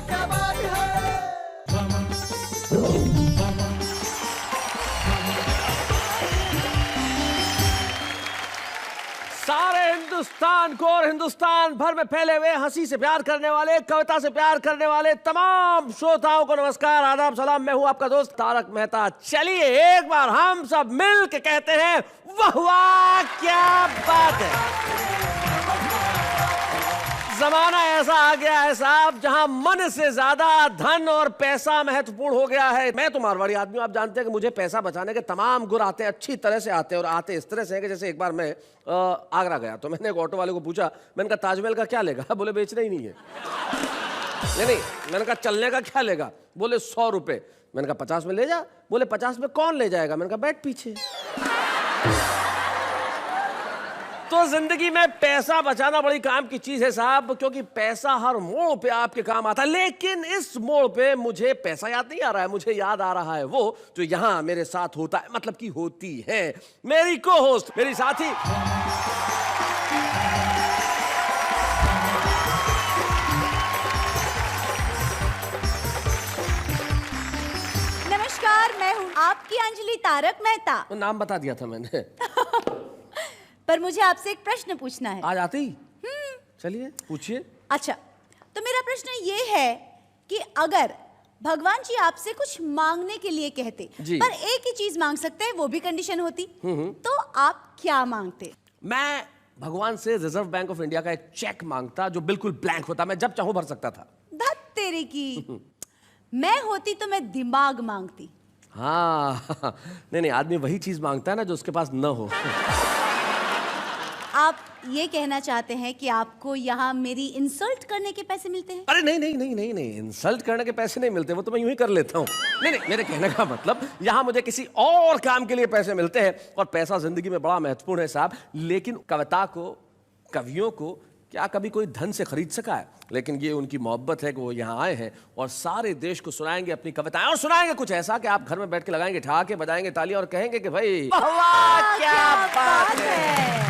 क्या बात है। सारे हिंदुस्तान को और हिंदुस्तान भर में फैले हुए हंसी से प्यार करने वाले, कविता से प्यार करने वाले तमाम श्रोताओं को नमस्कार, आदाब, सलाम। मैं हूं आपका दोस्त तारक मेहता। चलिए एक बार हम सब मिल के कहते हैं वाह वाह क्या बात है। जमाना ऐसा आ गया है साहब जहां मन से ज्यादा धन और पैसा महत्वपूर्ण हो गया है। मैं तो मारवाड़ी आदमी हूं, आप जानते हैं कि मुझे पैसा बचाने के तमाम गुर आते हैं, अच्छी तरह से आते हैं। और आते इस तरह से हैं कि जैसे एक बार मैं आगरा गया तो मैंने एक ऑटो वाले को पूछा, मैंने कहा ताजमहल का क्या लेगा? बोले बेचना ही नहीं है। नहीं, मैंने कहा चलने का क्या लेगा? बोले 100 रुपए। मैंने कहा 50 में ले जा। बोले 50 में कौन ले जाएगा? मैंने कहा बैठ पीछे। तो जिंदगी में पैसा बचाना बड़ी काम की चीज है साहब, क्योंकि पैसा हर मोड़ पे आपके काम आता है। लेकिन इस मोड़ पे मुझे पैसा याद नहीं आ रहा है, मुझे याद आ रहा है वो जो यहां मेरे साथ होता है, मतलब कि होती है मेरी को होस्ट, मेरी साथी। नमस्कार, मैं हूं आपकी अंजलि तारक मेहता। तो नाम बता दिया था मैंने। पर मुझे आपसे एक प्रश्न पूछना है। आज आती? चलिए पूछिए। अच्छा, तो मेरा प्रश्न ये है कि अगर भगवान जी आपसे कुछ मांगने के लिए कहते, पर एक ही चीज मांग सकते हैं, वो भी कंडीशन होती, तो आप क्या मांगते? मैं भगवान से रिजर्व बैंक ऑफ इंडिया का एक चेक मांगता जो बिल्कुल ब्लैंक होता, मैं जब चाहूं भर सकता था। धत तेरे की। मैं होती तो मैं दिमाग मांगती। हाँ नहीं, आदमी वही चीज मांगता है ना जो उसके पास न हो। आप ये कहना चाहते हैं कि आपको यहाँ मेरी इंसल्ट करने के पैसे मिलते हैं? अरे नहीं, इंसल्ट करने के पैसे नहीं मिलते, वो तो मैं यूं ही कर लेता हूँ। नहीं, मेरे कहने का मतलब यहाँ मुझे किसी और काम के लिए पैसे मिलते हैं, और पैसा जिंदगी में बड़ा महत्वपूर्ण है साहब। लेकिन कविता को, कवियों को क्या कभी कोई धन से खरीद सका है? लेकिन ये उनकी मोहब्बत है कि वो यहाँ आए हैं और सारे देश को सुनाएंगे अपनी कविताएं, और सुनाएंगे कुछ ऐसा कि आप घर में बैठ के लगाएंगे ठहाके, बजाएंगे तालियां और कहेंगे कि भाई वाह क्या बात है।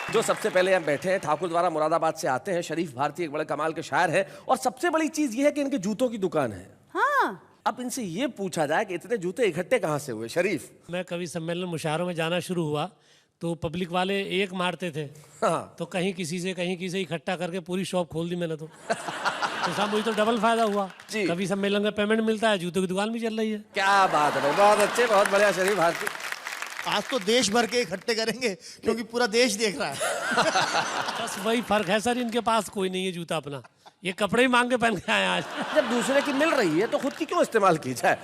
जो सबसे पहले हम बैठे हैं ठाकुर द्वारा मुरादाबाद से आते हैं, शरीफ भारती एक बड़े कमाल के शायर हैं, और सबसे बड़ी चीज ये है कि इनके जूतों की दुकान है। हाँ। अब इनसे ये पूछा जाए कि इतने जूते इकट्ठे कहाँ से हुए? शरीफ, मैं कवि सम्मेलन मुशायरों में जाना शुरू हुआ तो पब्लिक वाले एक मारते थे। हाँ। तो कहीं किसी से इकट्ठा करके पूरी शॉप खोल दी मैंने तो साहब मुझे तो डबल फायदा हुआ। कवि सम्मेलन में पेमेंट मिलता है, जूतों की दुकान भी चल रही है। क्या बात है, बहुत अच्छे, बहुत बढ़िया शरीफ भारती। आज तो देश भर के इकट्ठे करेंगे क्योंकि पूरा देश देख रहा है। बस वही फर्क है सर, इनके पास कोई नहीं है जूता अपना, ये कपड़े ही मांग के पहन के आए आज। जब दूसरे की मिल रही है तो खुद की क्यों इस्तेमाल की जाए?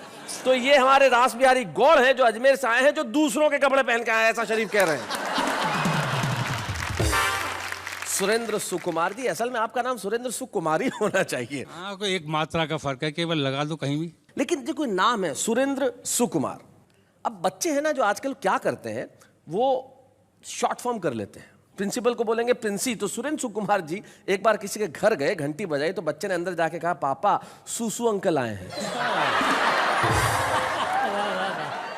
तो ये हमारे रास बिहारी गौड़ हैं जो अजमेर से आए हैं, जो दूसरों के कपड़े पहन के आए, ऐसा शरीफ कह रहे हैं। सुरेंद्र सुकुमार जी, असल में आपका नाम सुरेंद्र सुकुमारी होना चाहिए। हाँ, कोई एक मात्रा का फर्क है, केवल लगा दो कहीं भी। लेकिन जो कोई नाम है सुरेंद्र सुकुमार, अब बच्चे हैं ना जो आजकल क्या करते हैं, वो शॉर्ट फॉर्म कर लेते हैं। प्रिंसिपल को बोलेंगे प्रिंसी, तो सुरेंद्र सुकुमार जी एक बार किसी के घर गए, घंटी बजाई तो बच्चे ने अंदर जाके कहा पापा सुसु अंकल आए हैं।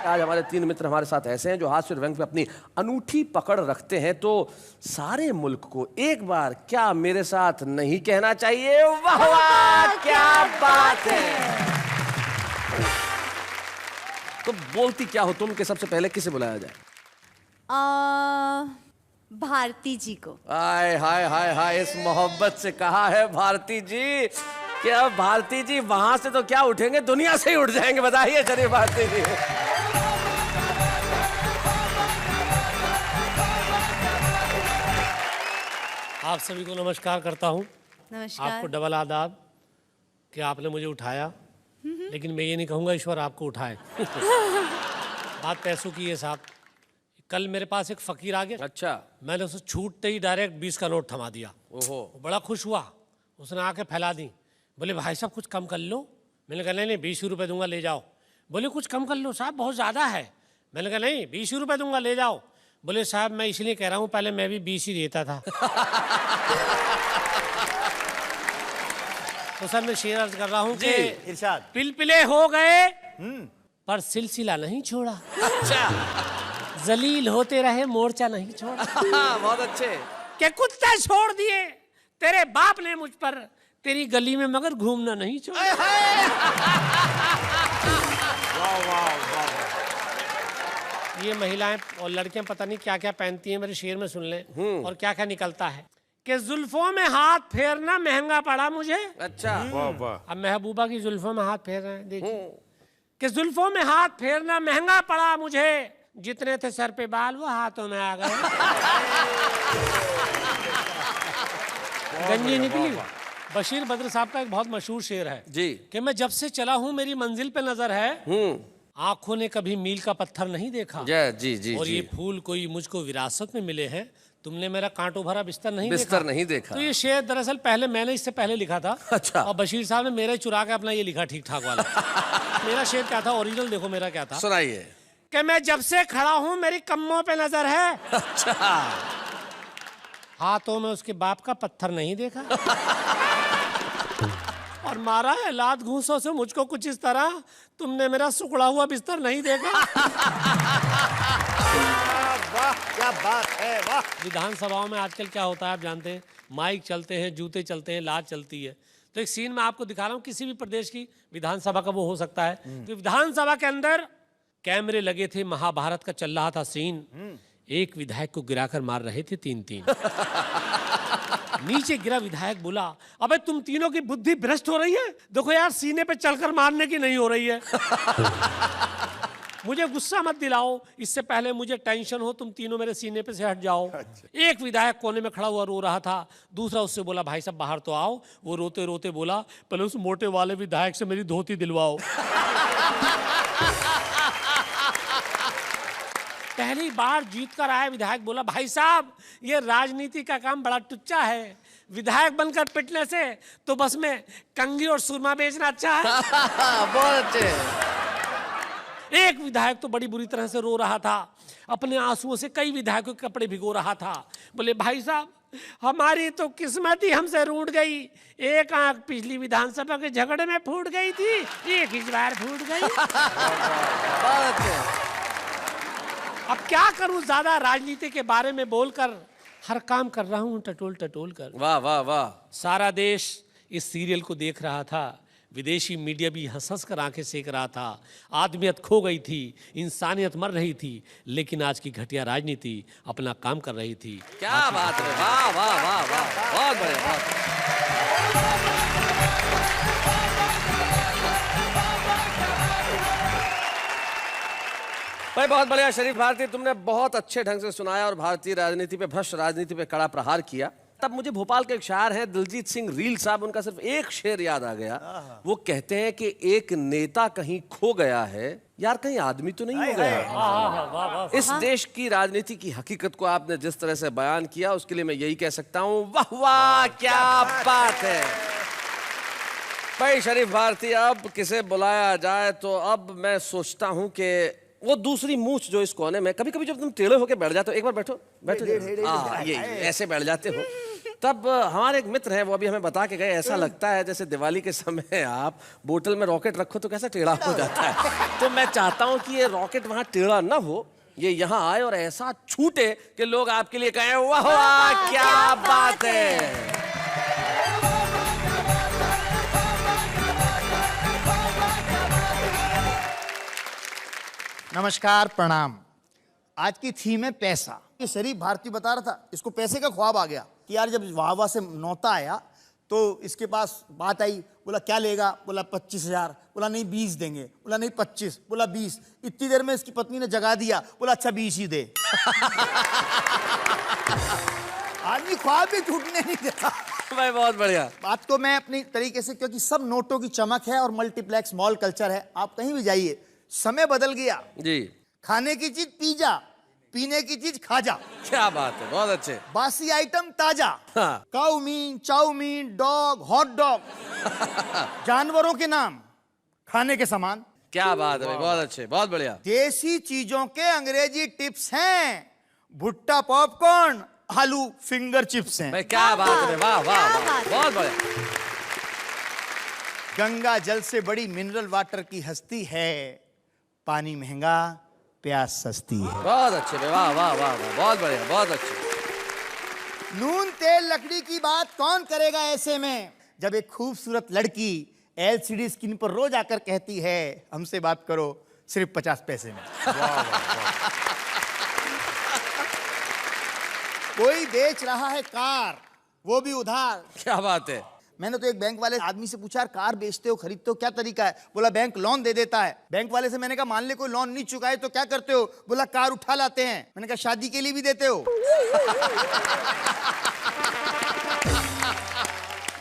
आज हमारे 3 मित्र हमारे साथ ऐसे हैं जो हास्य व्यंग पे अपनी अनूठी पकड़ रखते हैं। तो सारे मुल्क को एक बार क्या मेरे साथ नहीं कहना चाहिए वाह वाह क्या बात है। तो बोलती क्या हो तुम कि सबसे पहले किसे बुलाया जाए? भारती जी को। हाय हाय हाय हाय, इस मोहब्बत से कहा है भारती जी कि अब भारती जी वहां से तो क्या उठेंगे, दुनिया से ही उठ जाएंगे। बताइए शरीफ भारती जी। आप सभी को नमस्कार करता हूँ। नमस्कार। आपको डबल आदाब कि आपने मुझे उठाया, लेकिन मैं ये नहीं कहूँगा ईश्वर आपको उठाए। बात पैसों की है साहब। कल मेरे पास एक फकीर आ गया। अच्छा। मैंने उसे छूटते ही डायरेक्ट 20 का नोट थमा दिया। ओहो। वो बड़ा खुश हुआ, उसने आके फैला दी। बोले भाई साहब कुछ कम कर लो। मैंने कहा नहीं 20 रुपये दूंगा, ले जाओ। बोले कुछ कम कर लो साहब, बहुत ज़्यादा है। मैंने कहा नहीं 20 रुपये दूंगा, ले जाओ। बोले साहब मैं इसलिए कह रहा हूँ, पहले मैं भी 20 ही देता था। तो सर मैं शेर अर्ज कर रहा हूँ कि इरशाद। पिलपिले हो गए पर सिलसिला नहीं छोड़ा। अच्छा। जलील होते रहे मोर्चा नहीं छोड़ा। बहुत अच्छे। के कुत्ते छोड़ दिए तेरे बाप ने मुझ पर, तेरी गली में मगर घूमना नहीं छोड़ा। ये महिलाएं और लड़कियां पता नहीं क्या क्या पहनती हैं, मेरे शेर में सुन लें और क्या क्या निकलता है कि जुल्फों में हाथ फेरना महंगा पड़ा मुझे। अच्छा। अब महबूबा की जुल्फों में हाथ फेर रहे हैं, देखिए कि जुल्फों में हाथ फेरना महंगा पड़ा मुझे, जितने थे सर पे बाल वो हाथों में आ गए। गंजी निकली। बशीर बद्र साहब का एक बहुत मशहूर शेर है जी कि मैं जब से चला हूं मेरी मंजिल पे नजर है, आंखों ने कभी मील का पत्थर नहीं देखा। जी जी और जी। ये फूल कोई मुझको विरासत में मिले हैं, तुमने मेरा कांटों भरा बिस्तर नहीं देखा। तो ये शेर दरअसल पहले मैंने इससे पहले लिखा था। अच्छा। और बशीर साहब ने मेरे चुरा के अपना ये लिखा ठीक ठाक वाला। मेरा शेर क्या था, ओरिजिनल देखो मेरा क्या था। सुनाइए। कि मैं जब से खड़ा हूं मेरी कम्मों पे नजर है। अच्छा। हाथों में उसके बाप का पत्थर नहीं देखा। और मारा है लात घूंसों से मुझको कुछ इस तरह, तुमने मेरा सुखड़ा हुआ बिस्तर नहीं देखा। वाह क्या बात है, वाह। विधानसभाओं में आजकल क्या होता है आप जानते हैं, माइक चलते हैं, जूते चलते हैं, लात चलती है। तो एक सीन मैं आपको दिखा रहा हूँ, किसी भी प्रदेश की विधानसभा का वो हो सकता है। तो विधानसभा के अंदर कैमरे लगे थे, महाभारत का चल रहा था सीन। एक विधायक को गिराकर मार रहे थे 3-3। नीचे गिरा विधायक बोला, अबे तुम तीनों की बुद्धि भ्रष्ट हो रही है, देखो यार सीने पे चलकर मारने की नहीं हो रही है। मुझे गुस्सा मत दिलाओ, इससे पहले मुझे टेंशन हो, तुम तीनों मेरे सीने पे से हट जाओ। एक विधायक कोने में खड़ा हुआ रो रहा था, दूसरा उससे बोला भाई साहब बाहर तो आओ। वो रोते रोते बोला पहले उस मोटे वाले विधायक से मेरी धोती दिलवाओ। पहली बार जीत कर आया विधायक बोला भाई साहब ये राजनीति का काम बड़ा टुच्चा है, विधायक बनकर पिटने से तो बस में कंघी और सुरमा बेचना अच्छा है। बहुत अच्छे। एक विधायक तो बड़ी बुरी तरह से रो रहा था, अपने आंसुओं से कई विधायकों के कपड़े भिगो रहा था। बोले भाई साहब हमारी तो किस्मत ही हमसे रूठ गई, एक आंख पिछली विधानसभा के झगड़े में फूट गई थी, एक इस बार फूट गई। अब क्या करूं, ज्यादा राजनीति के बारे में बोलकर हर काम कर रहा हूं टटोल टटोल कर। वाह वाह वाह। सारा देश इस सीरियल को देख रहा था, विदेशी मीडिया भी हंस हंस कर आंखें सेक रहा था। आदमियत खो गई थी, इंसानियत मर रही थी, लेकिन आज की घटिया राजनीति अपना काम कर रही थी। क्या बात है, वाह वाह वाह वाह, बहुत बढ़िया। भाई बहुत बढ़िया शरीफ भारती, तुमने बहुत अच्छे ढंग से सुनाया और भारतीय राजनीति पे, भ्रष्ट राजनीति पे कड़ा प्रहार किया। तब मुझे भोपाल के एक शायर हैं दिलजीत सिंह रील साहब, उनका सिर्फ एक शेर याद आ गया। वो कहते हैं कि एक नेता कहीं खो गया है, यार कहीं आदमी तो नहीं हो गया। इस देश की राजनीति की हकीकत को आपने जिस तरह से बयान किया उसके लिए मैं यही कह सकता हूं, वाह वाह क्या बात है। भाई शरीफ भारती, अब किसे बुलाया जाए तो अब मैं सोचता हूं कि वो दूसरी मूछ जो इस कोने में, कभी कभी जब तुम टेढ़े होके बैठ जाते हो, एक बार बैठो बैठो, ये ऐसे बैठ जाते हो, तब हमारे एक मित्र हैं वो अभी हमें बता के गए, ऐसा लगता है जैसे दिवाली के समय आप बोतल में रॉकेट रखो तो कैसा टेढ़ा हो जाता है। तो मैं चाहता हूं कि ये रॉकेट वहां टेढ़ा ना हो, ये यहाँ आए और ऐसा छूटे कि लोग आपके लिए कहें वाह वाह क्या बात है। नमस्कार, प्रणाम। आज की थीम है पैसा। ये शरीफ भारती बता रहा था, इसको पैसे का ख्वाब आ गया कि यार जब वाह वाह से नौता आया तो इसके पास बात आई, बोला क्या लेगा, बोला 25,000, बोला नहीं 20 देंगे, बोला नहीं 25, बोला 20। इतनी देर में इसकी पत्नी ने जगा दिया, बोला अच्छा 20 ही दे। आदमी ख्वाब भी टूटने नहीं देता। भाई बहुत बढ़िया बात को मैं अपनी तरीके से, क्योंकि सब नोटों की चमक है और मल्टीप्लेक्स मॉल कल्चर है, आप कहीं भी जाइए, समय बदल गया जी। खाने की चीज पिज्जा, पीने की चीज खाजा। क्या बात है, बहुत अच्छे। बासी आइटम ताजा, हाँ। काउमीन, चाउमीन, डॉग, हॉट डॉग। जानवरों के नाम, खाने के सामान। क्या बात है, बहुत अच्छे, बहुत बढ़िया। देसी चीजों के अंग्रेजी टिप्स हैं, भुट्टा पॉपकॉर्न, आलू फिंगर चिप्स हैं। भाई क्या बात है, वाह वाह वाह, बहुत बढ़िया। गंगा जल से बड़ी मिनरल वाटर की हस्ती है, पानी महंगा प्यास सस्ती है। बहुत अच्छे भाई, वाह वाह वाह वाह, बहुत बढ़िया, बहुत अच्छे। नून तेल लकड़ी की बात कौन करेगा ऐसे में, जब एक खूबसूरत लड़की LCD स्क्रीन पर रोज आकर कहती है हमसे बात करो सिर्फ 50 पैसे में। कोई बेच रहा है कार, वो भी उधार। क्या बात है। मैंने तो एक बैंक वाले आदमी से पूछा, कार बेचते हो, खरीदते हो, क्या तरीका है? बोला बैंक लोन दे देता है। बैंक वाले से मैंने कहा मान ले कोई लोन नहीं चुकाए तो क्या करते हो? बोला कार उठा लाते हैं। मैंने कहा शादी के लिए भी देते हो?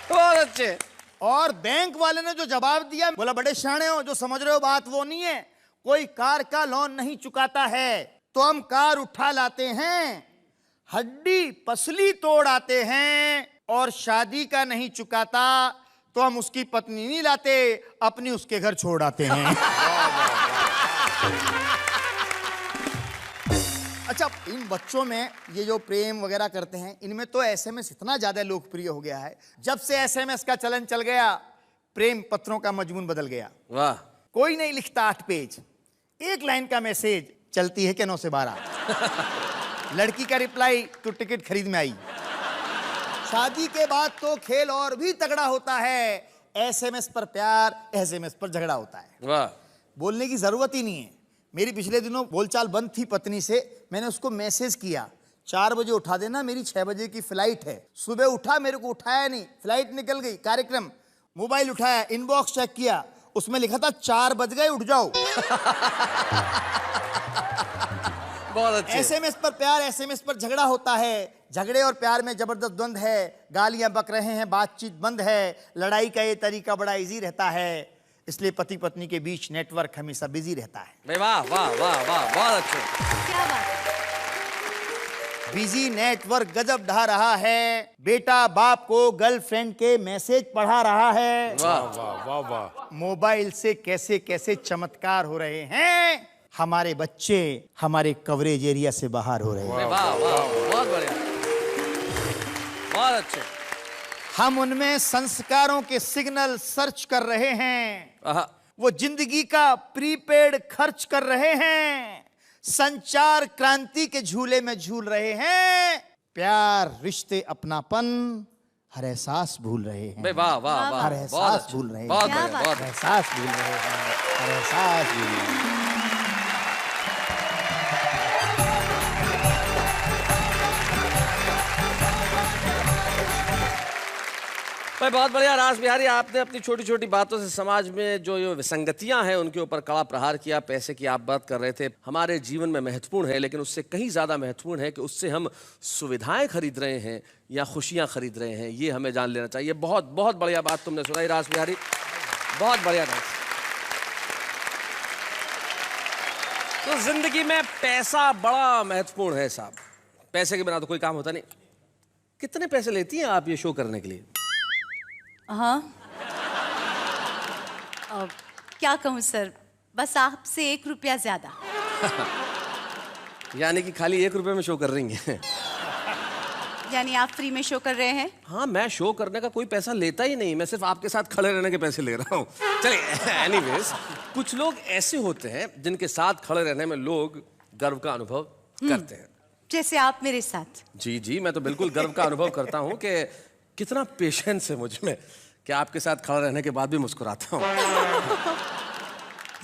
बहुत अच्छे। और बैंक वाले ने जो जवाब दिया, बोला बड़े शाणे हो, जो समझ रहे हो बात वो नहीं है। कोई कार का लोन नहीं चुकाता है तो हम कार उठा लाते हैं, हड्डी पसली तोड़ आते हैं, और शादी का नहीं चुकाता तो हम उसकी पत्नी नहीं लाते, अपनी उसके घर छोड़ आते हैं। अच्छा, इन बच्चों में ये जो प्रेम वगैरह करते हैं, इनमें तो SMS इतना ज्यादा लोकप्रिय हो गया है। जब से SMS का चलन चल गया, प्रेम पत्रों का मजमून बदल गया। वाह। कोई नहीं लिखता 8 पेज, एक लाइन का मैसेज, चलती है क्या 9 से 12। लड़की का रिप्लाई, तो टिकट खरीद में आई। शादी के बाद तो खेल और भी तगड़ा होता है। SMS पर प्यार, SMS पर झगड़ा होता है। वाह। बोलने की जरूरत ही नहीं है। मेरी पिछले दिनों बोलचाल बंद थी पत्नी से, मैंने उसको मैसेज किया 4 बजे उठा देना, मेरी 6 बजे की फ्लाइट है। सुबह उठा, मेरे को उठाया नहीं, फ्लाइट निकल गई, कार्यक्रम। मोबाइल उठाया, इनबॉक्स चेक किया, उसमें लिखा था 4 बज गए, उठ जाओ। बहुत अच्छे। SMS पर प्यार, SMS पर झगड़ा होता है। झगड़े और प्यार में जबरदस्त द्वंद है, गालियां बक रहे हैं, बातचीत बंद है। लड़ाई का ये तरीका बड़ा इजी रहता है, इसलिए पति पत्नी के बीच नेटवर्क हमेशा बिजी रहता है। वाह वाह वाह वाह, बहुत अच्छे। क्या बात है। बिजी नेटवर्क गजब ढा रहा है। बेटा बाप को गर्लफ्रेंड के मैसेज पढ़ा रहा है। वाह वाह वाह वाह। मोबाइल से कैसे कैसे चमत्कार हो रहे हैं। हमारे बच्चे हमारे कवरेज एरिया से बाहर हो रहे हैं। वाह वाह, बहुत बढ़िया, बहुत अच्छे। हम उनमें संस्कारों के सिग्नल सर्च कर रहे हैं। आहा। वो जिंदगी का प्रीपेड खर्च कर रहे हैं। संचार क्रांति के झूले में झूल रहे हैं। प्यार, रिश्ते, अपनापन, हर एहसास भूल रहे हैं। वाह वाह वाह, हर बहुत एहसास अच्छे, भूल रहे हैं। बहुत क्या बढ़िया, बात बहुत हर एहसास भूल रहे हैं, हर एहसास भूल रहे हैं। भाई बहुत बढ़िया रास बिहारी, आपने अपनी छोटी छोटी बातों से समाज में जो ये विसंगतियां हैं उनके ऊपर कड़ा प्रहार किया। पैसे की आप बात कर रहे थे, हमारे जीवन में महत्वपूर्ण है, लेकिन उससे कहीं ज़्यादा महत्वपूर्ण है कि उससे हम सुविधाएं खरीद रहे हैं या खुशियां खरीद रहे हैं, ये हमें जान लेना चाहिए। बहुत बहुत बढ़िया बात तुमने सुनाई रास बिहारी, बहुत बढ़िया डांस। तो जिंदगी में पैसा बड़ा महत्वपूर्ण है साहब, पैसे के बिना तो कोई काम होता नहीं। कितने पैसे लेती हैं आप ये शो करने के लिए? हाँ, क्या कहूँ सर, बस आपसे 1 रुपया ज्यादा। यानी कि खाली 1 रुपए में शो कर रही हैं? यानी आप फ्री में शो कर रहे हैं? हाँ, मैं शो करने का कोई पैसा लेता ही नहीं, मैं सिर्फ आपके साथ खड़े रहने के पैसे ले रहा हूँ। चलिए एनीवेज, कुछ लोग ऐसे होते हैं जिनके साथ खड़े रहने में लोग गर्व का अनुभव करते हैं। जैसे आप मेरे साथ। जी जी, मैं तो बिल्कुल गर्व का अनुभव करता हूँ कि कितना पेशेंस है मुझ में कि आपके साथ खड़ा रहने के बाद भी मुस्कुराता हूँ।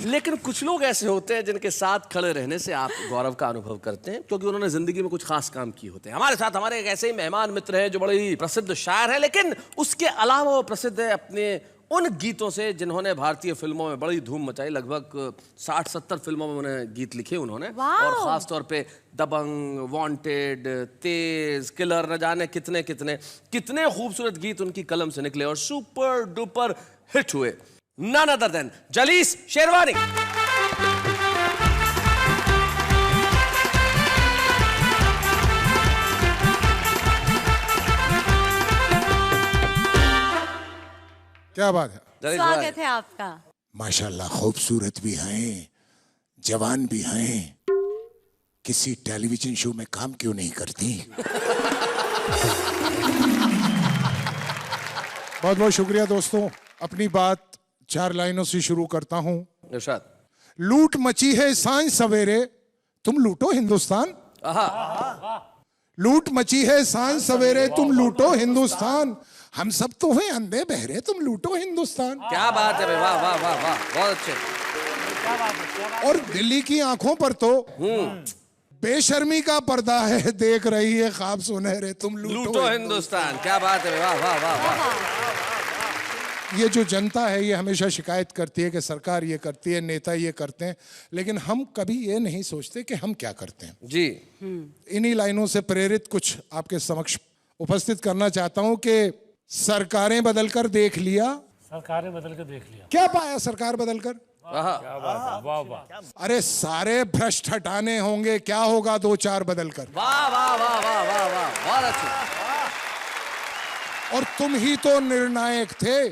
लेकिन कुछ लोग ऐसे होते हैं जिनके साथ खड़े रहने से आप गौरव का अनुभव करते हैं, क्योंकि उन्होंने जिंदगी में कुछ खास काम किए होते हैं। हमारे साथ हमारे एक ऐसे ही मेहमान मित्र हैं जो बड़े ही प्रसिद्ध शायर हैं, लेकिन उसके अलावा वो प्रसिद्ध है अपने उन गीतों से जिन्होंने भारतीय फिल्मों में बड़ी धूम मचाई। लगभग 60-70 फिल्मों में उन्हें गीत लिखे उन्होंने, और खास तौर पे दबंग, वांटेड, तेज, किलर, न जाने कितने कितने कितने खूबसूरत गीत उनकी कलम से निकले और सुपर डुपर हिट हुए। None other than Jalees Sherwani. क्या बात है। स्वागत है आपका। माशाल्लाह, खूबसूरत भी हैं, जवान भी हैं, किसी टेलीविजन शो में काम क्यों नहीं करती? बहुत बहुत शुक्रिया दोस्तों। अपनी बात 4 लाइनों से शुरू करता हूं। इरशाद। लूट मची है सांझ सवेरे, तुम लूटो हिंदुस्तान। आहा, लूट मची है सांझ सवेरे, तुम लूटो हिंदुस्तान। हम सब तो हुए अंधे बहरे, तुम लूटो हिंदुस्तान। क्या बात है भाई, वाह वाह वाह वाह, बहुत अच्छे। और दिल्ली की आंखों पर तो बेशर्मी का पर्दा है, देख रही है ख्वाब सुनहरे, तुम लूटो हिंदुस्तान। क्या बात है, वाह वाह वाह वाह। ये जो जनता है ये हमेशा शिकायत करती है कि सरकार ये करती है, नेता ये करते हैं, लेकिन हम कभी ये नहीं सोचते कि हम क्या करते हैं। जी, इन्हीं लाइनों से प्रेरित कुछ आपके समक्ष उपस्थित करना चाहता हूं कि सरकारें बदलकर देख लिया। सरकारें बदल के देख लिया, क्या पाया सरकार बदलकर? क्या बात है, वाह वाह। अरे सारे भ्रष्ट हटाने होंगे, क्या होगा 2-4 बदलकर? वाह वाह वाह वाह वाह वाह, बहुत अच्छे। और तुम ही तो निर्णायक थे,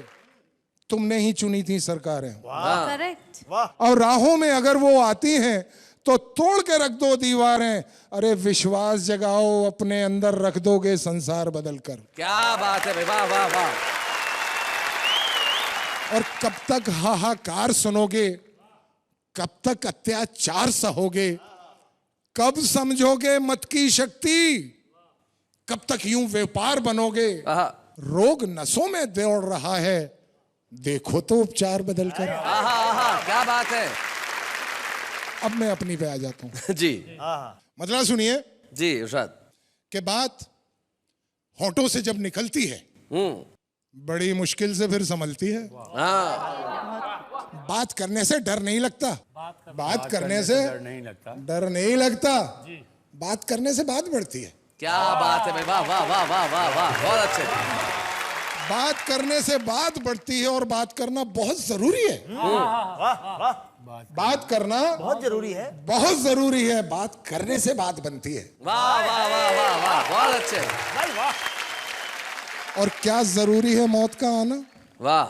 तुमने ही चुनी थी सरकारें। करेक्ट। और राहों में अगर वो आती हैं तो तोड़ के रख दो दीवारें। अरे विश्वास जगाओ, अपने अंदर रख दोगे संसार बदलकर। क्या बात है भाई, वाह वाह वाह। और कब तक हाहाकार सुनोगे, कब तक अत्याचार सहोगे, कब समझोगे मत की शक्ति, कब तक यूं व्यापार बनोगे? आहा, रोग नसों में दौड़ रहा है, देखो तो उपचार बदलकर। आहा, आहा, क्या बात है। अब मैं अपनी पे आ जाता हूं। जी मतलब सुनिए जी इरशाद। कि बात होठों से जब निकलती है बड़ी मुश्किल से फिर संभलती है। हाँ, बात करने से डर नहीं लगता, बात करने से डर नहीं लगता, बात करने से बात बढ़ती है। क्या बात है भाई, वाह वाह वाह वाह वाह वाह, बहुत अच्छे। बात करने से बात बढ़ती है और बात करना बहुत जरूरी है। बात करना बहुत जरूरी है। बहुत जरूरी है, बात करने से बात बनती है। वाह वाह वाह वाह वाह, बहुत अच्छे। और क्या जरूरी है मौत का आना? वाह,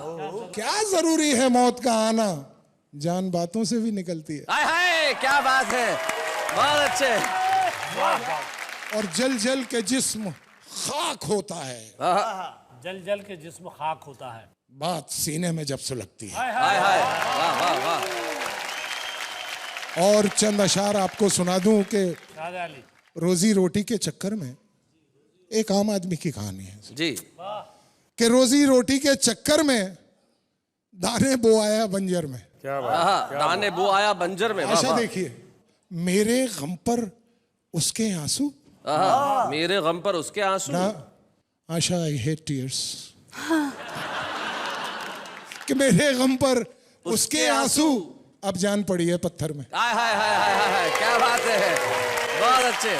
क्या जरूरी है मौत का आना? जान बातों से भी निकलती है। हाय हाय, क्या बात है, बहुत अच्छे। और जल जल के जिस्म खाक होता है, जल जल के जिस्म खाक होता है। बात सीने में जब सुलगती है। हाय हाय, वाह वाह वाह। और चंद अशार आपको सुना दूं कि शाहद अली, रोजी रोटी के चक्कर में एक आम आदमी की कहानी है जी, कि रोजी रोटी के चक्कर में दाने बो आया बंजर में। आहा, दाने बो आया बंजर में। वाह आशा वाह। देखिए, मेरे गम पर उसके आंसू आहा, मेरे गम पर उसके आंसू। ना, आशा आई हेट टीयर्स। कि मेरे गम पर उसके आंसू अब जान पड़ी है पत्थर में। हाय हाय हाय हाय हाय हाय, क्या बात है, बहुत अच्छे।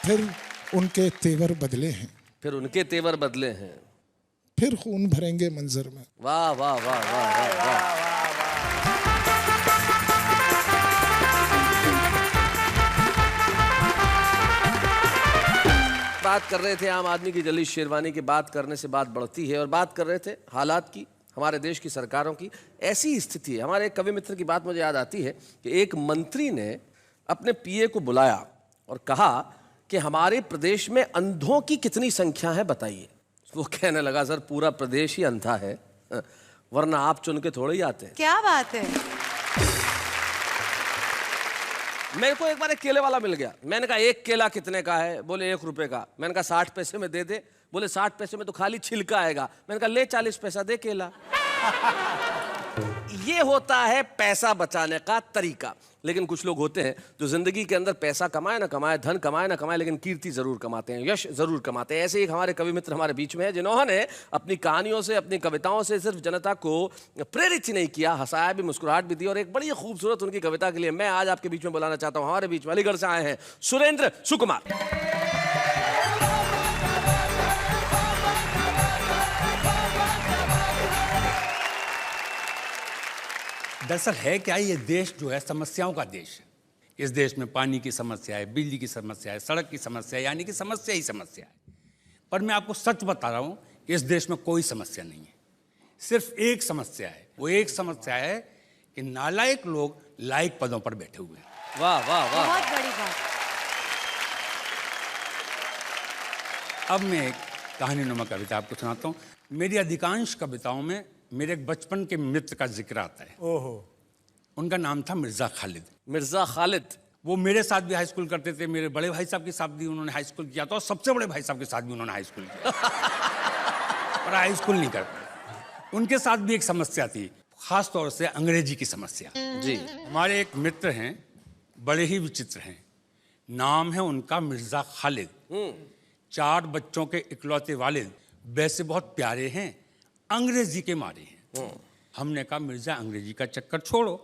फिर उनके तेवर बदले हैं, फिर उनके तेवर बदले हैं। फिर खून भरेंगे मंजर में। वाह वाह वाह वाह वाह वाह। बात कर रहे थे आम आदमी की जली शेरवानी की, बात करने से बात बढ़ती है, और बात कर रहे थे हालात की, हमारे देश की सरकारों की। ऐसी स्थिति है, हमारे एक कवि मित्र की बात मुझे याद आती है कि एक मंत्री ने अपने पीए को बुलाया और कहा कि हमारे प्रदेश में अंधों की कितनी संख्या है बताइए। वो कहने लगा, सर पूरा प्रदेश ही अंधा है, वरना आप चुन के थोड़े ही आते हैं। क्या बात है। मेरे को एक बार एक केले वाला मिल गया, मैंने कहा एक केला कितने का है? बोले 1 रुपए का। मैंने कहा 60 पैसे में दे दे। बोले 60 पैसे में तो खाली छिलका आएगा। मैंने कहा ले 40 पैसा दे केला। ये होता है पैसा बचाने का तरीका। लेकिन कुछ लोग होते हैं जो जिंदगी के अंदर पैसा कमाए ना कमाए, धन कमाए ना कमाए, लेकिन कीर्ति जरूर कमाते हैं, यश जरूर कमाते हैं। ऐसे एक हमारे कवि मित्र हमारे बीच में है जिन्होंने अपनी कहानियों से, अपनी कविताओं से सिर्फ जनता को प्रेरित ही नहीं किया, हंसाया भी, मुस्कुराहट भी दी। और एक बड़ी खूबसूरत उनकी कविता के लिए मैं आज आपके बीच में बुलाना चाहता हूं, हमारे बीच में अलीगढ़ से आए हैं सुरेंद्र सुकुमार। दरअसल है क्या, ये देश जो है समस्याओं का देश है। इस देश में पानी की समस्या है, बिजली की समस्या है, सड़क की समस्या है, यानी कि समस्या ही समस्या है। पर मैं आपको सच बता रहा हूँ कि इस देश में कोई समस्या नहीं है, सिर्फ एक समस्या है। वो एक समस्या है कि नालायक लोग लायक पदों पर बैठे हुए हैं। वाह वाह वाह, बहुत बड़ी बात। अब मैं एक कहानीनुमा कविता आपको सुनाता हूँ। मेरी अधिकांश कविताओं में मेरे एक बचपन के मित्र का जिक्र आता है। ओहो। उनका नाम था मिर्ज़ा खालिद। मिर्जा खालिद। वो मेरे साथ भी हाई स्कूल करते थे, मेरे बड़े भाई साहब के साथ भी उन्होंने हाई स्कूल किया था, और सबसे बड़े भाई साहब के साथ भी उन्होंने हाई स्कूल किया पर हाई स्कूल नहीं कर पाए। उनके साथ भी एक समस्या थी, खास तौर से अंग्रेजी की समस्या। जी। हमारे एक मित्र हैं, बड़े ही विचित्र हैं, नाम है उनका मिर्ज़ा खालिद। 4 बच्चों के इकलौते वालिद, वैसे बहुत प्यारे हैं, अंग्रेजी के मारे हैं। हमने कहा मिर्ज़ा अंग्रेजी का चक्कर छोड़ो,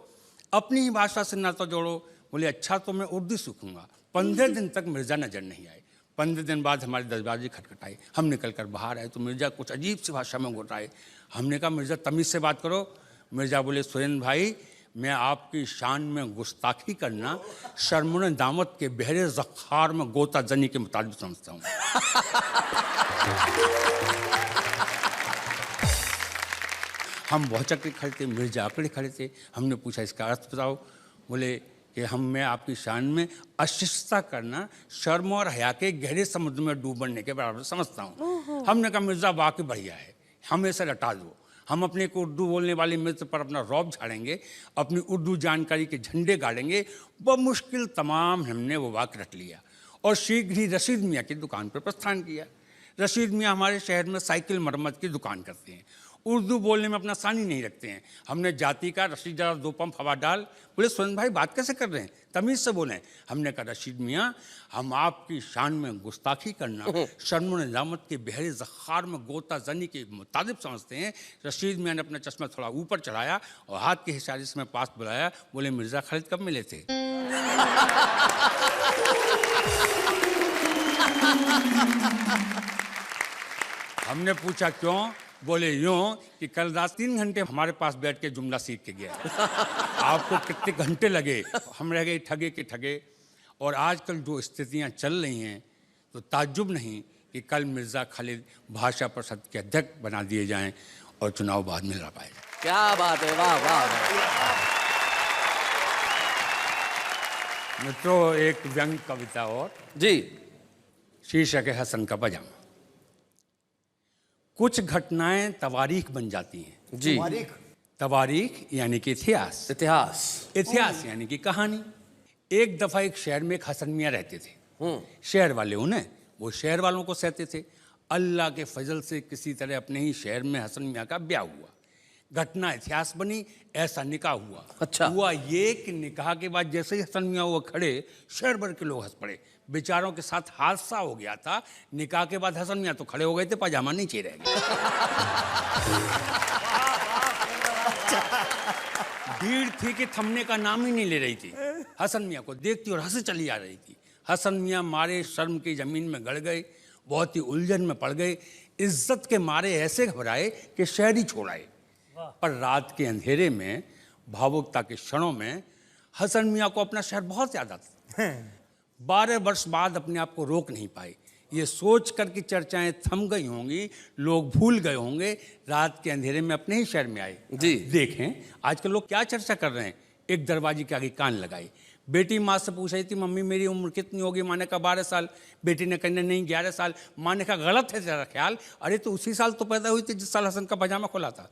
अपनी ही भाषा से नाता जोड़ो। बोले अच्छा तो मैं उर्दू सीखूंगा। 15 दिन तक मिर्ज़ा नजर नहीं आए। 15 दिन बाद हमारे दरवाजे खटखटाए, हम निकल कर बाहर आए तो मिर्ज़ा कुछ अजीब सी भाषा में घुटाए। हमने कहा मिर्ज़ा तमीज़ से बात करो। मिर्ज़ा बोले सुरेंद्र भाई, मैं आपकी शान में गुस्ताखी करना शर्मुन दामत के बहरे ज़ख़्ख़ार में गोता जनी के मुताबिक समझता हूँ। हम भौचक के खड़े थे, मिर्ज़ा आकड़े खड़े थे। हमने पूछा इसका अर्थ बताओ। बोले कि मैं आपकी शान में अशिष्टता करना शर्म और हया के गहरे समुद्र में डूब बढ़ने के बराबर समझता हूँ। हमने कहा मिर्ज़ा वाकई बढ़िया है, हमें से रटा दो। हम अपने को उर्दू बोलने वाले मित्र पर अपना रौब झाड़ेंगे, अपनी उर्दू जानकारी के झंडे गाड़ेंगे। बमुश्किल तमाम हमने वो वाक्य रट लिया और शीघ्र ही रशीद मियाँ की दुकान पर प्रस्थान किया। रशीद मियाँ हमारे शहर में साइकिल मरम्मत की दुकान करते हैं, उर्दू बोलने में अपना सानी नहीं रखते हैं। हमने जाति का रशीद जरा 2 पंप हवा डाल। बोले सुरेंद्र भाई बात कैसे कर रहे हैं, तमीज़ से बोलें। हमने कहा रशीद मियाँ, हम आपकी शान में गुस्ताखी करना शर्मुन निजामत के बहरे ज़ख़्ख़ार में गोता जनी के मुताबिक समझते हैं। रशीद मियाँ ने अपना चश्मा थोड़ा ऊपर चढ़ाया और हाथ के इशारे से मैं पास बुलाया। बोले मिर्ज़ा खालिद कब मिले थे? हमने पूछा क्यों? बोले यूं कि कल रात 3 घंटे हमारे पास बैठ के जुमला सीख के गया। आपको कितने घंटे लगे? हम रह गए ठगे के ठगे। और आजकल जो स्थितियां चल रही हैं तो ताज्जुब नहीं कि कल मिर्ज़ा खालिद भाषा परिषद के अध्यक्ष बना दिए जाएं और चुनाव बाद में लड़ पाए। क्या बात है, वाह वाह। मित्रों, एक व्यंग कविता और जी। शीर्षक है हसन का पजामा। कुछ घटनाएं तवारीख बन जाती हैं। जी। तवारीख यानी कि इतिहास, इतिहास यानी कि कहानी। एक दफा एक शहर में एक हसन मियाँ रहते थे। शहर वाले उन्हें, वो शहर वालों को सहते थे। अल्लाह के फजल से किसी तरह अपने ही शहर में हसन मियाँ का ब्याह हुआ। घटना इतिहास बनी, ऐसा निकाह हुआ। अच्छा। हुआ ये कि निकाह के बाद जैसे ही हसन मियाँ वो खड़े, शहर भर के लोग हंस पड़े। बेचारों के साथ हादसा हो गया था। निकाह के बाद हसन मियाँ तो खड़े हो गए थे, पजामा नीचे रह गया। भीड़ थी कि थमने का नाम ही नहीं ले रही थी। हसन मियाँ को देखती और हंसी चली आ रही थी। हसन मियाँ मारे शर्म की जमीन में गड़ गए, बहुत ही उलझन में पड़ गए। इज्जत के मारे ऐसे घबराए कि शहर ही छोड़ आए। पर रात के अंधेरे में, भावुकता के क्षणों में हसन मियाँ को अपना शहर बहुत याद आता। 12 वर्ष बाद अपने आप को रोक नहीं पाए। ये सोच कर कि चर्चाएं थम गई होंगी, लोग भूल गए होंगे, रात के अंधेरे में अपने ही शहर में आए। जी। देखें आजकल लोग क्या चर्चा कर रहे हैं। एक दरवाजे के आगे कान लगाए। बेटी माँ से पूछ रही थी, मम्मी मेरी उम्र कितनी होगी? माँ ने कहा 12 साल। बेटी ने कहने नहीं 11 साल। माँ ने कहा गलत है तेरा ख्याल, अरे तो उसी साल तो पैदा हुई थी जिस साल हसन का पजामा खुला था।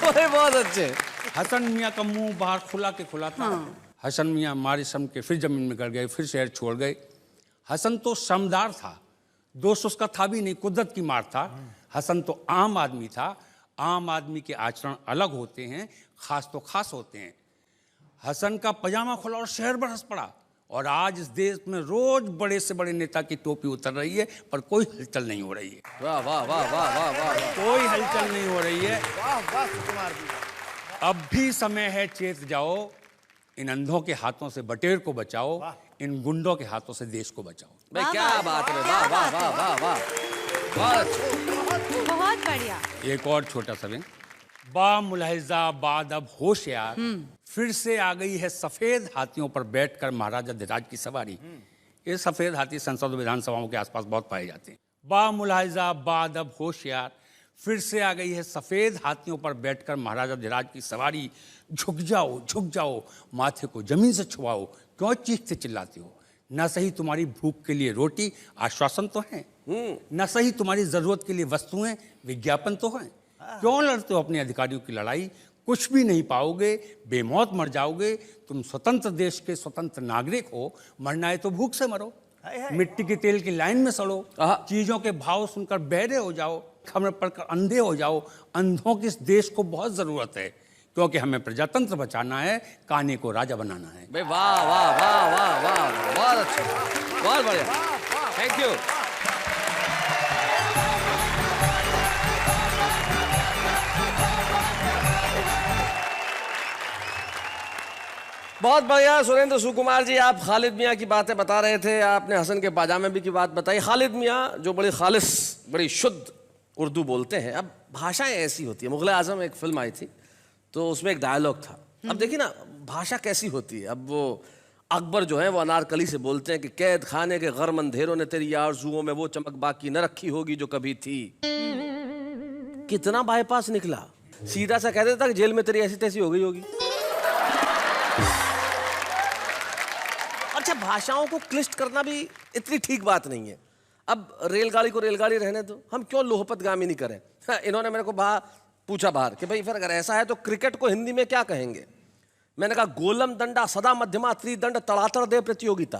बहुत अच्छे। हसन मियाँ का मुंह बाहर खुला के खुला था। हसन मियाँ मारे शर्म के फिर जमीन में गड़ गए, फिर शहर छोड़ गए। हसन तो शर्मदार था, दोस्त उसका था भी नहीं, कुदरत की मार था। हसन तो आम आदमी था। आम आदमी के आचरण अलग होते हैं, खास तो खास होते हैं। हसन का पजामा खुला और शहर भर हंस पड़ा। और आज इस देश में रोज बड़े से बड़े नेता की टोपी उतर रही है, पर कोई हलचल नहीं हो रही है। वाह वाह वाह वाह वाह वाह। कोई हलचल नहीं हो रही है। अब भी समय है, चेत जाओ। इन अंधों के हाथों से बटेर को बचाओ, इन गुंडों के हाथों से देश को बचाओ। भाई क्या बात है, वाह वाह वाह वाह वाह। बहुत बढ़िया। एक और छोटा सा व्यंग। बा मुलाहिजा बाद अब होशियार, फिर से आ गई है सफेद हाथियों पर बैठकर महाराजा धीराज की सवारी। ये सफेद हाथी संसद और विधानसभाओं के आसपास बहुत पाए जाते हैं। बा मुलाहिजा बाद अब होशियार, फिर से आ गई है सफेद हाथियों पर बैठकर महाराजा धीराज की सवारी। झुक जाओ, माथे को जमीन से छुआओ, क्यों चीखते चिल्लाते हो? न सही तुम्हारी भूख के लिए रोटी आश्वासन तो है, न सही तुम्हारी जरूरत के लिए वस्तुएं विज्ञापन तो है। क्यों लड़ते हो अपने अधिकारियों की लड़ाई? कुछ भी नहीं पाओगे, बेमौत मर जाओगे। तुम स्वतंत्र देश के स्वतंत्र नागरिक हो, मरना है तो भूख से मरो, मिट्टी के तेल की लाइन में सड़ो, चीजों के भाव सुनकर बहरे हो जाओ, खबर पढ़कर अंधे हो जाओ। अंधों की इस देश को बहुत जरूरत है, क्योंकि हमें प्रजातंत्र बचाना है, कान्हे को राजा बनाना है। भाई वाह वाह वाह वाह वाह, बहुत अच्छा, बहुत बढ़िया, थैंक यू। बहुत बढ़िया सुरेंद्र सुकुमार जी, आप खालिद मियाँ की बातें बता रहे थे, आपने हसन के पाजामे भी की बात बताई। खालिद मियाँ जो बड़ी खालिस, बड़ी शुद्ध उर्दू बोलते हैं। अब भाषाएं ऐसी होती है, मुगल आजम एक फिल्म आई थी तो उसमें एक डायलॉग था। अब देखिए ना भाषा कैसी होती है। अब वो अकबर जो है वो अनारकली से बोलते हैं कि कैद खाने के गर्म अंधेरों ने तेरी आरज़ुओं में वो चमक बाकी न रखी होगी जो कभी थी। कितना बाईपास निकला, सीधा सा कह देता कि जेल में तेरी ऐसी तैसी हो गई होगी। अच्छा, भाषाओं को क्लिष्ट करना भी इतनी ठीक बात नहीं है। अब रेलगाड़ी को रेलगाड़ी रहने दो, हम क्यों लोहपतगामी नहीं करें। इन्होंने मेरे को पूछा बाहर कि भाई फिर अगर ऐसा है तो क्रिकेट को हिंदी में क्या कहेंगे। मैंने कहा गोलम दंडा सदा मध्यमा त्रिदंड तड़ातड़ दे प्रतियोगिता।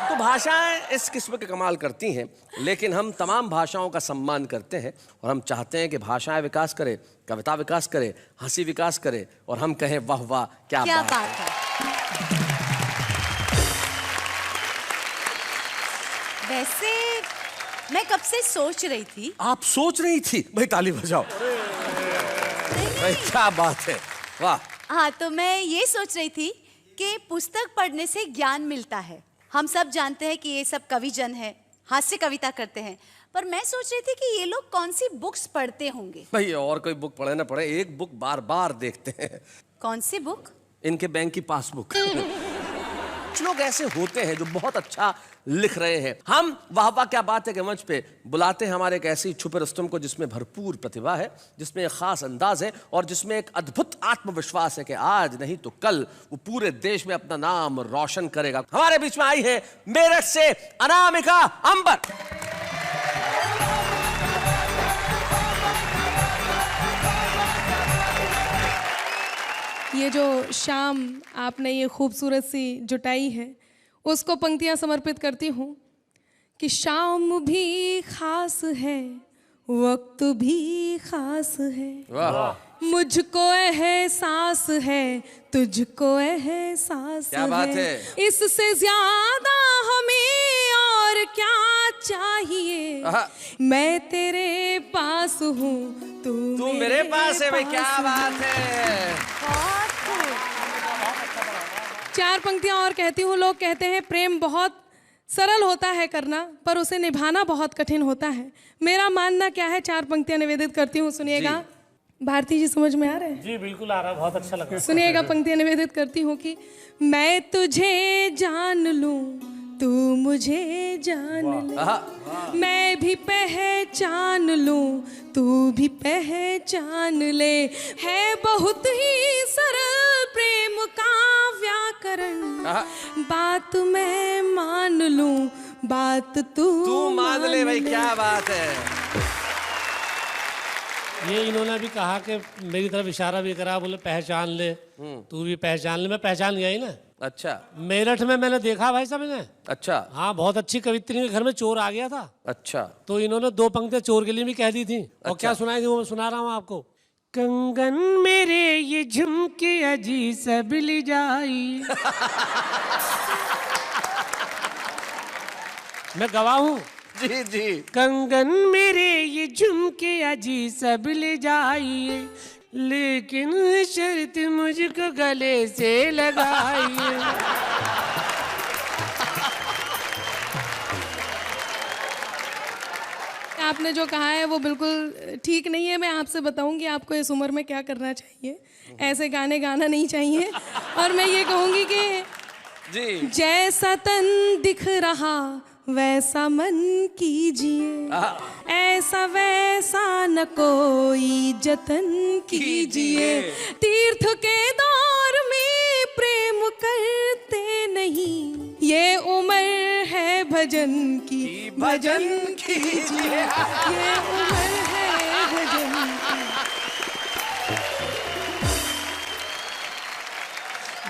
तो भाषाएं इस किस्म के कमाल करती हैं, लेकिन हम तमाम भाषाओं का सम्मान करते हैं और हम चाहते हैं कि भाषाएं विकास करे, कविता विकास करे, हंसी विकास करे और हम कहें वाह वाह क्या बात है। वैसे मैं कब से सोच रही थी। आप सोच रही थी? भाई ताली बजाओ। भाई क्या बात है, वाह। हाँ, तो मैं ये सोच रही थी कि पुस्तक पढ़ने से ज्ञान मिलता है। हम सब जानते हैं कि ये सब कविजन है, हास्य कविता करते हैं, पर मैं सोच रही थी कि ये लोग कौन सी बुक्स पढ़ते होंगे। भाई और कोई बुक पढ़े ना पढ़े, एक बुक बार बार देखते हैं। कौन सी बुक? इनके बैंक की पासबुक। कुछ लोग ऐसे होते हैं जो बहुत अच्छा लिख रहे हैं। हम वाह वाह क्या बात है के मंच पे बुलाते हैं हमारे एक ऐसी छुपे रुस्तम को जिसमें भरपूर प्रतिभा है, जिसमें एक खास अंदाज है और जिसमें एक अद्भुत आत्मविश्वास है कि आज नहीं तो कल वो पूरे देश में अपना नाम रोशन करेगा। हमारे बीच में आई है मेरठ से अनामिका अंबर। ये जो शाम आपने ये खूबसूरत सी जुटाई है, उसको पंक्तियां समर्पित करती हूँ कि शाम भी खास है, वक्त भी खास है, मुझको एहसास है, तुझको एहसास क्या बात है? इससे ज्यादा हमें और क्या चाहिए। मैं तेरे पास हूँ, तू मेरे पास है। भाई क्या बात है। चार पंक्तियां और कहती हूँ। लोग कहते हैं प्रेम बहुत सरल होता है करना, पर उसे निभाना बहुत कठिन होता है। मेरा मानना क्या है, चार पंक्तियां निवेदित करती हूँ, सुनिएगा। भारती जी समझ में आ रहे हैं? जी बिल्कुल आ रहा है, बहुत अच्छा लगा। सुनिएगा, पंक्तियां निवेदित करती हूँ कि मैं तुझे जान लूं, तू मुझे जान ले, मैं भी पहचान लूं, तू भी पहचान ले, है बहुत ही सरल प्रेम का व्याकरण, बात मैं मान लूं, बात तू मान ले। भाई क्या बात है। ये इन्होंने भी कहा कि मेरी तरफ इशारा भी करा, बोले पहचान ले, तू भी पहचान ले। मैं पहचान गया ही ना। अच्छा, मेरठ में मैंने देखा भाई साहब इन्हें। अच्छा, हाँ, बहुत अच्छी कवित्री के घर में चोर आ गया था। अच्छा, तो इन्होंने दो पंक्तियां चोर के लिए भी कह दी थी। और क्या सुनाई थी वो मैं सुना रहा हूँ आपको। कंगन मेरे ये झुमके अजी सब ले जाई। मैं गवाह हूँ। जी जी। कंगन मेरे ये झुमके अजी सब ले जाइए, लेकिन शर्त मुझको गले से लगाइए। आपने जो कहा है वो बिल्कुल ठीक नहीं है। मैं आपसे बताऊंगी आपको इस उम्र में क्या करना चाहिए। ऐसे गाने गाना नहीं चाहिए। और मैं ये कहूंगी कि जी, जैसा तन दिख रहा वैसा मन कीजिए, ऐसा वैसा न कोई जतन कीजिए, तीर्थ के दौर में प्रेम करते नहीं, ये उम्र है भजन की, भजन कीजिए, ये उम्र है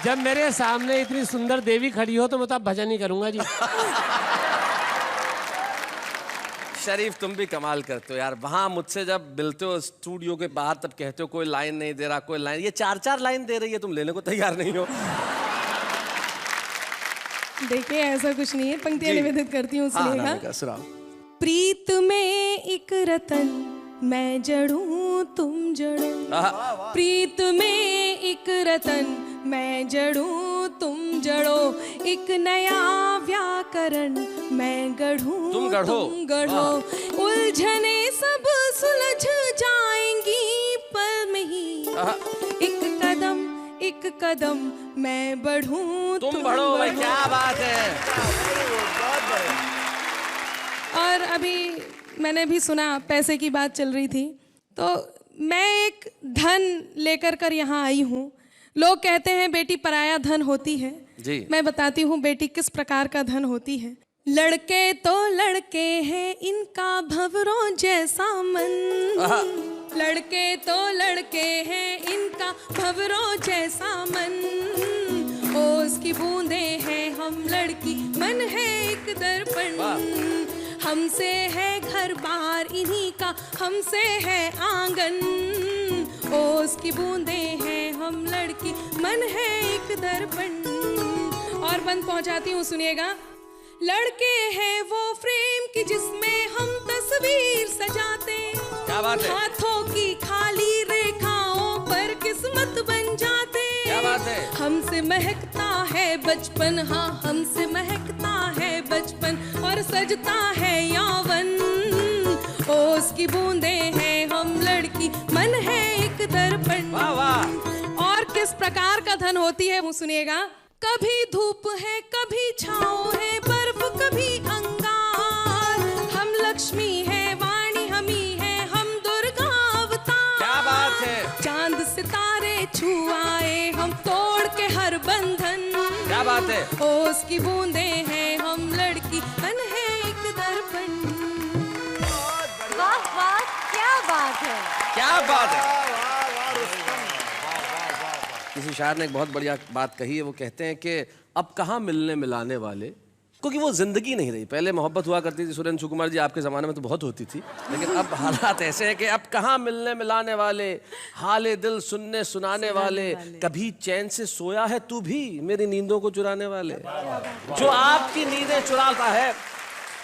जब मेरे सामने इतनी सुंदर देवी खड़ी हो तो मैं तो अब भजन ही करूंगा जी। शरीफ तुम भी कमाल करते हो यार। वहां मुझसे जब मिलते हो स्टूडियो के बाहर तब कहते हो कोई लाइन नहीं दे रहा, कोई लाइन। ये 4-4 लाइन दे रही है, तुम लेने को तैयार नहीं हो। देखिए ऐसा कुछ नहीं है, पंक्तियां निवेदित करती हूँ, सुनिएगा। सुनाओ। प्रीत में एक रतन मैं जड़ूं तुम जड़ो, प्रीत में एक रतन मैं जड़ूं तुम जड़ो, एक नया व्याकरण मैं गढ़ूं तुम गढ़ो, उलझने सब सुलझ जाएंगी पल में ही, एक कदम मैं बढ़ूं तुम बढ़ो। भाई क्या बात है। और अभी मैंने भी सुना, पैसे की बात चल रही थी, तो मैं एक धन लेकर यहाँ आई हूँ। लोग कहते हैं बेटी पराया धन होती है जी। मैं बताती हूँ बेटी किस प्रकार का धन होती है। लड़के तो लड़के हैं इनका भंवरों जैसा मन, लड़के तो लड़के हैं इनका भंवरों जैसा मन, ओस की बूंदे हैं हम लड़की, मन है एक दर्पण, हमसे है घर बार इन्हीं का, हमसे है आंगन, ओस की बूंदे हैं हम लड़की, मन है एक दर्पण। और बंद पहुंचाती हूँ, सुनिएगा। लड़के हैं वो फ्रेम की जिसमें हम तस्वीर सजाते, क्या बात है। हाथों की खाली रेखाओं पर किस्मत बन जाते, क्या बात है। हमसे महकता है बचपन, हाँ हमसे महकता है बचपन, और सजता है यौवन, ओस की बूंदे हैं हम लड़की, मन है एक दर्पण। वाह वाह। और किस प्रकार का धन होती है वो सुनिएगा। कभी धूप है कभी छाँव है, बर्फ कभी अंगार, हम लक्ष्मी है वाणी हम ही है, हम दुर्गा अवतार। क्या बात है। चांद सितारे छू आए हम तोड़ के हर बंधन, क्या बात है। ओस की बूंदे हैं हम लड़की, मन है एक दर्पण। वाह वाह, क्या बात है, क्या बात है। किसी शायर ने एक बहुत बढ़िया बात कही है, वो कहते हैं कि अब कहाँ मिलने मिलाने वाले, क्योंकि वो जिंदगी नहीं रही। पहले मोहब्बत हुआ करती थी, सुरेंद्र सुकुमार जी आपके ज़माने में तो बहुत होती थी, लेकिन अब हालात ऐसे हैं कि अब कहाँ मिलने मिलाने वाले, हाले दिल सुनने सुनाने वाले, कभी चैन से सोया है तू भी मेरी नींदों को चुराने वाले। जो आपकी नींदें चुराता है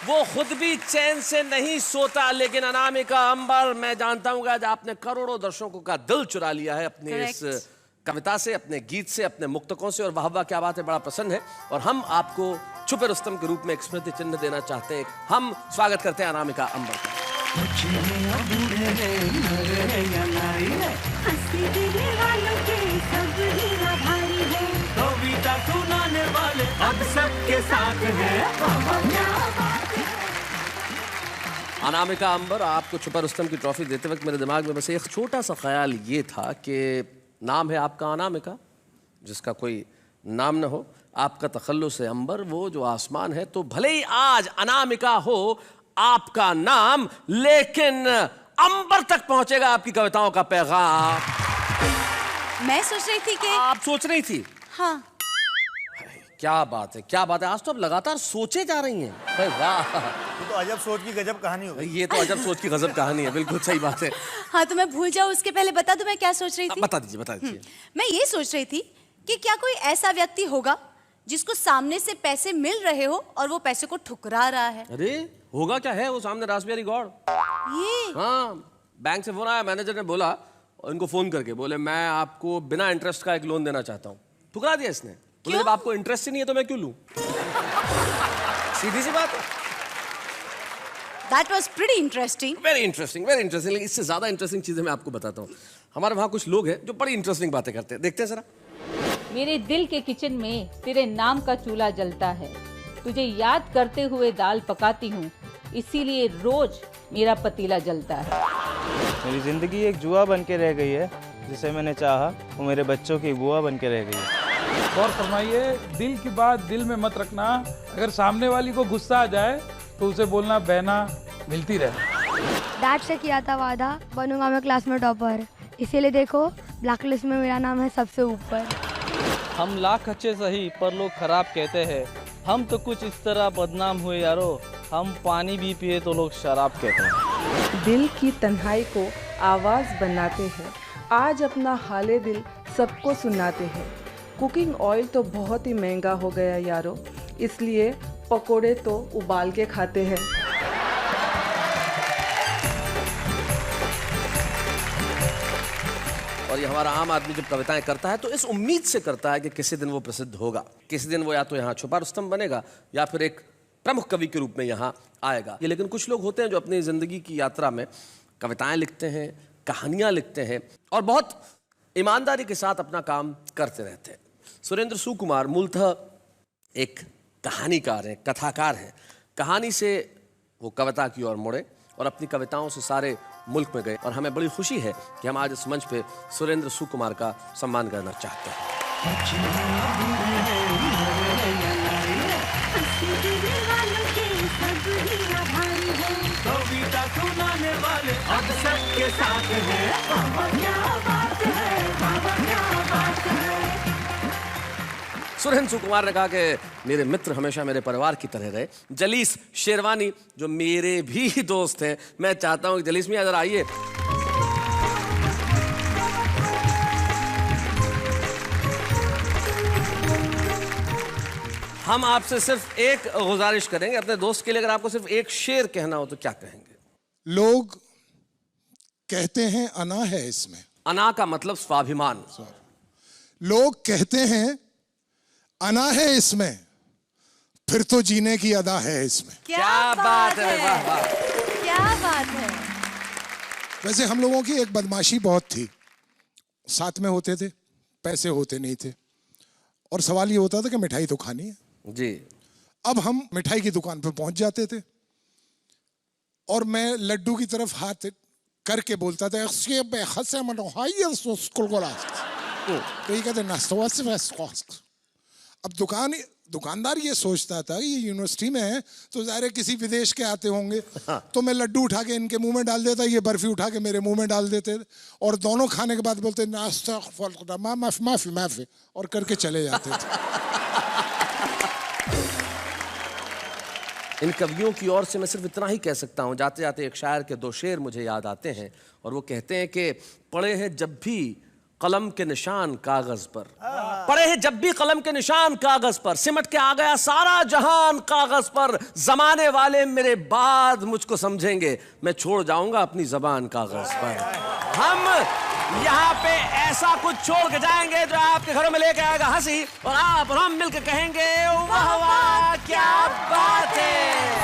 वो खुद भी चैन से नहीं सोता, लेकिन अनामिका अंबर, मैं जानता हूँ आज आपने करोड़ों दर्शकों का दिल चुरा लिया है अपने इस कविता से, अपने गीत से, अपने मुक्तकों से, और वाह वाह क्या बात है, बड़ा पसंद है। और हम आपको छुपे रुस्तम के रूप में एक स्मृति चिन्ह देना चाहते हैं। हम स्वागत करते हैं अनामिका अंबर का। अनामिका अंबर, आपको छुपा रुस्तम की ट्रॉफी देते वक्त मेरे दिमाग में बस एक छोटा सा ख्याल ये था कि नाम है आपका अनामिका, जिसका कोई नाम न हो, आपका तखल्लुस है अंबर, वो जो आसमान है, तो भले ही आज अनामिका हो आपका नाम, लेकिन अंबर तक पहुंचेगा आपकी कविताओं का पैगाम। मैं सोच रही थी कि आप सोच रही थी। हाँ, क्या बात है, क्या बात है। आज तो आप लगातार सोचे जा रही हैं। भाई वाह, ये तो अजब सोच की गजब कहानी हो गई। ये तो अजब सोच की गजब कहानी है, बिल्कुल सही बात है। हाँ तो मैं भूल जाऊँ उसके पहले बता दूं मैं क्या सोच रही थी। बता दीजिए, बता दीजिए। मैं ये सोच रही थी कि क्या कोई ऐसा व्यक्ति होगा जिसको सामने से पैसे मिल रहे हो और वो पैसे को ठुकरा रहा है। अरे होगा क्या है, वो सामने रास्पबेरी गॉड। ये हाँ, बैंक से फोन आया, मैनेजर ने बोला, इनको फोन करके बोले मैं आपको बिना इंटरेस्ट का एक लोन देना चाहता हूँ। ठुकरा दिया इसने। बोले जब आपको इंटरेस्ट ही नहीं है तो मैं क्यों लूं? सीधी सी बात है। That was pretty interesting. Very interesting, very interesting. लेकिन इससे ज्यादा इंटरेस्टिंग चीजें मैं आपको बताता हूँ। हमारे वहाँ कुछ लोग हैं जो बड़ी इंटरेस्टिंग बातें करते हैं, देखते हैं जरा। मेरे दिल के किचन में तेरे नाम का चूल्हा जलता है, तुझे याद करते हुए दाल पकाती हूँ, इसीलिए रोज मेरा पतीला जलता है। मेरी जिंदगी एक जुआ बन के रह गई है, जिसे मैंने चाहा वो मेरे बच्चों की बुआ बन के रह गई है। गौर फरमाइए, दिल की बात दिल में मत रखना। अगर सामने वाली को गुस्सा आ जाए तो उसे बोलना बहना मिलती रहे। डैड से किया था वादा, बनूंगा मैं क्लास में टॉपर, इसीलिए देखो ब्लैक लिस्ट में मेरा नाम है सबसे ऊपर। हम लाख अच्छे सही पर लोग खराब कहते हैं। हम तो कुछ इस तरह बदनाम हुए यारो, हम पानी भी पिए तो लोग शराब कहते हैं। दिल की तन्हाई को आवाज़ बनाते हैं, आज अपना हाले दिल सबको सुनाते हैं। कुकिंग ऑयल तो बहुत ही महंगा हो गया यारो, इसलिए पकोड़े तो उबाल के खाते हैं। और ये हमारा आम आदमी जब कविताएं करता है तो इस उम्मीद से करता है कि किसी दिन वो प्रसिद्ध होगा, किसी दिन वो या तो यहाँ छुपा रुस्तम बनेगा या फिर एक प्रमुख कवि के रूप में यहाँ आएगा। ये लेकिन कुछ लोग होते हैं जो अपनी ज़िंदगी की यात्रा में कविताएं लिखते हैं, कहानियाँ लिखते हैं और बहुत ईमानदारी के साथ अपना काम करते रहते हैं। सुरेंद्र सुकुमार मूलतः एक कहानीकार हैं, कथाकार हैं। कहानी से वो कविता की ओर मुड़े और अपनी कविताओं से सारे मुल्क में गए और हमें बड़ी खुशी है कि हम आज इस मंच पे सुरेंद्र सुकुमार का सम्मान करना चाहते हैं। सुरेंद्र सुकुमार ने कहा कि मेरे मित्र हमेशा मेरे परिवार की तरह रहे। जलीस शेरवानी जो मेरे भी दोस्त हैं, मैं चाहता हूं कि जलीस में अगर आइए। हम आपसे सिर्फ एक गुजारिश करेंगे अपने दोस्त के लिए, अगर आपको सिर्फ एक शेर कहना हो तो क्या कहेंगे? लोग कहते हैं अना है इसमें। अना का मतलब स्वाभिमान। लोग कहते हैं अना है इसमें, फिर तो जीने की अदा है इसमें। क्या बात है, वाह वाह, क्या बात है। वैसे हम लोगों की एक बदमाशी बहुत थी, साथ में होते थे, पैसे होते नहीं थे और सवाल ये होता था कि मिठाई तो खानी है जी। अब हम मिठाई की दुकान पे पहुंच जाते थे और मैं लड्डू की तरफ हाथ करके बोलता था तो ये कहते नाश्ता। अब दुकानदार ये सोचता था ये यूनिवर्सिटी में है तो ज़ाहिर है किसी विदेश के आते होंगे, तो मैं लड्डू उठा के इनके मुंह में डाल देता, ये बर्फी उठा के मेरे मुंह में डाल देते और दोनों खाने के बाद बोलते नाश्ता माफी माफी और करके चले जाते थे। इन कवियों की ओर से मैं सिर्फ इतना ही कह सकता हूं, जाते जाते एक शायर के 2 शेर मुझे याद आते हैं और वो कहते हैं कि पड़े हैं जब भी कलम के निशान कागज पर, पड़े हैं जब भी कलम के निशान कागज पर, सिमट के आ गया सारा जहान कागज पर, जमाने वाले मेरे बाद मुझको समझेंगे, मैं छोड़ जाऊंगा अपनी जबान कागज पर। हम यहाँ पे ऐसा कुछ छोड़ के जाएंगे जो आपके घरों में लेके आएगा हंसी और आप और हम मिलकर कहेंगे वाह वाह क्या बात है।